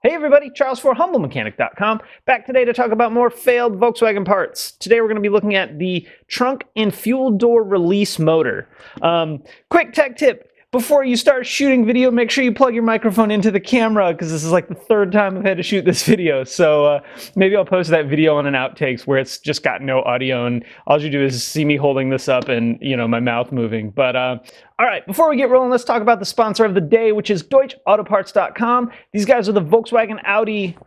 Hey everybody, Charles for HumbleMechanic.com, back today to talk about more failed Volkswagen parts. Today we're going to be looking at the trunk and fuel door release motor. Quick tech tip, before you start shooting video, make sure you plug your microphone into the camera, because this is like the third time I've had to shoot this video. So maybe I'll post that video on an outtakes where it's just got no audio and all you do is see me holding this up and, you know, my mouth moving. But all right, before we get rolling, let's talk about the sponsor of the day, which is DeutscheAutoParts.com. These guys are the Volkswagen Audi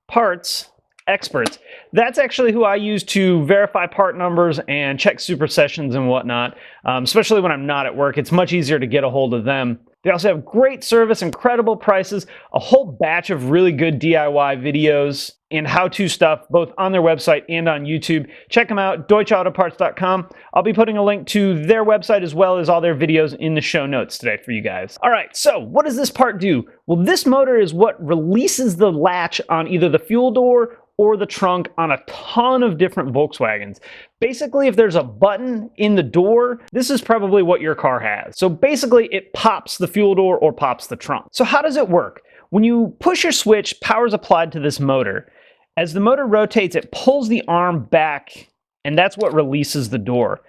parts experts. That's actually who I use to verify part numbers and check supersessions and whatnot, especially when I'm not at work. It's much easier to get a hold of them. They also have great service, incredible prices, a whole batch of really good DIY videos and how-to stuff, both on their website and on YouTube. Check them out, DeutscheAutoParts.com. I'll be putting a link to their website as well as all their videos in the show notes today for you guys. All right, so what does this part do? Well, this motor is what releases the latch on either the fuel door or the trunk on a ton of different Volkswagens. Basically, if there's a button in the door, this is probably what your car has. So basically, it pops the fuel door or pops the trunk. So how does it work? When you push your switch, power is applied to this motor. As the motor rotates, it pulls the arm back, and that's what releases the door.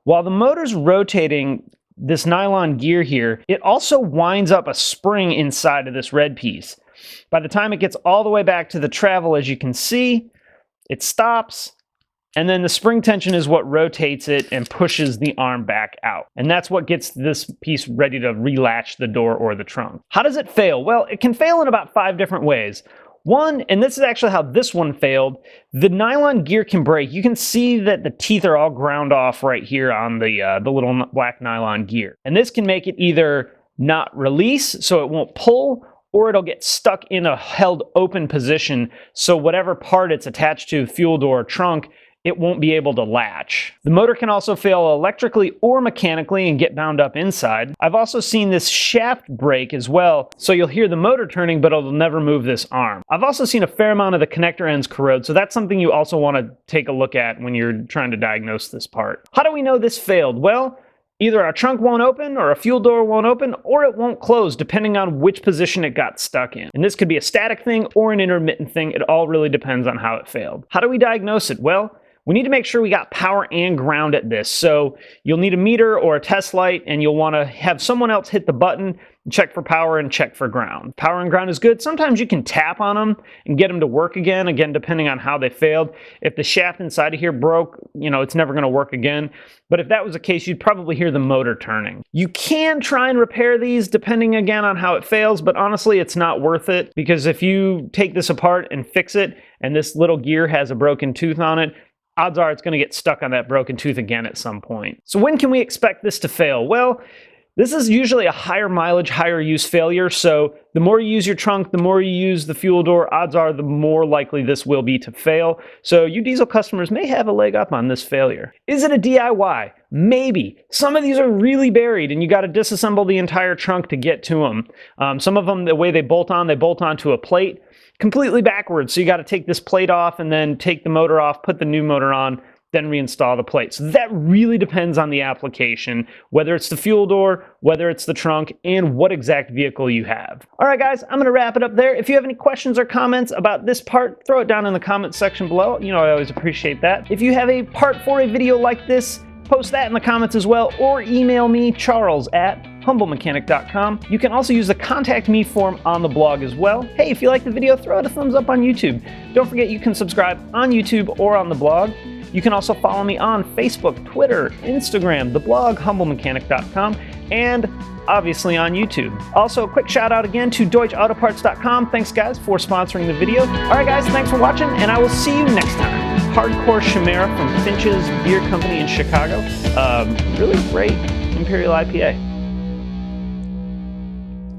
While the motor's rotating this nylon gear here, it also winds up a spring inside of this red piece. By the time it gets all the way back to the travel, as you can see, it stops, and then the spring tension is what rotates it and pushes the arm back out. And that's what gets this piece ready to relatch the door or the trunk. How does it fail? Well, it can fail in about 5 different ways. One, and this is actually how this one failed, the nylon gear can break. You can see that the teeth are all ground off right here on the little black nylon gear. And this can make it either not release, so it won't pull, or it'll get stuck in a held open position, so whatever part it's attached to, fuel door or trunk, it won't be able to latch. The motor can also fail electrically or mechanically and get bound up inside. I've also seen this shaft break as well, so you'll hear the motor turning, but it'll never move this arm. I've also seen a fair amount of the connector ends corrode, so that's something you also want to take a look at when you're trying to diagnose this part. How do we know this failed? Well, either our trunk won't open, or a fuel door won't open, or it won't close, depending on which position it got stuck in. And this could be a static thing or an intermittent thing. It all really depends on how it failed. How do we diagnose it? Well, we need to make sure we got power and ground at this. So you'll need a meter or a test light, and you'll want to have someone else hit the button, check for power and check for ground. Power and ground is good. Sometimes you can tap on them and get them to work again, depending on how they failed. If the shaft inside of here broke, you know, it's never going to work again. But if that was the case, you'd probably hear the motor turning. You can try and repair these depending again on how it fails, but honestly, it's not worth it, because if you take this apart and fix it and this little gear has a broken tooth on it, odds are it's going to get stuck on that broken tooth again at some point. So when can we expect this to fail? Well, this is usually a higher mileage, higher use failure. So the more you use your trunk, the more you use the fuel door, odds are the more likely this will be to fail. So you diesel customers may have a leg up on this failure. Is it a DIY? Maybe. Some of these are really buried and you got to disassemble the entire trunk to get to them. Some of them, the way they bolt onto a plate completely backwards. So you got to take this plate off and then take the motor off, put the new motor on, then reinstall the plate. So that really depends on the application, whether it's the fuel door, whether it's the trunk, and what exact vehicle you have. All right, guys, I'm going to wrap it up there. If you have any questions or comments about this part, throw it down in the comments section below. You know, I always appreciate that. If you have a part for a video like this, post that in the comments as well, or email me, charles@humblemechanic.com. You can also use the contact me form on the blog as well. Hey, if you like the video, throw it a thumbs up on YouTube. Don't forget you can subscribe on YouTube or on the blog. You can also follow me on Facebook, Twitter, Instagram, the blog, humblemechanic.com, and obviously on YouTube. Also, a quick shout out again to DeutscheAutoParts.com. Thanks, guys, for sponsoring the video. All right, guys, thanks for watching, and I will see you next time. Hardcore Chimera from Finch's Beer Company in Chicago. Really great Imperial IPA.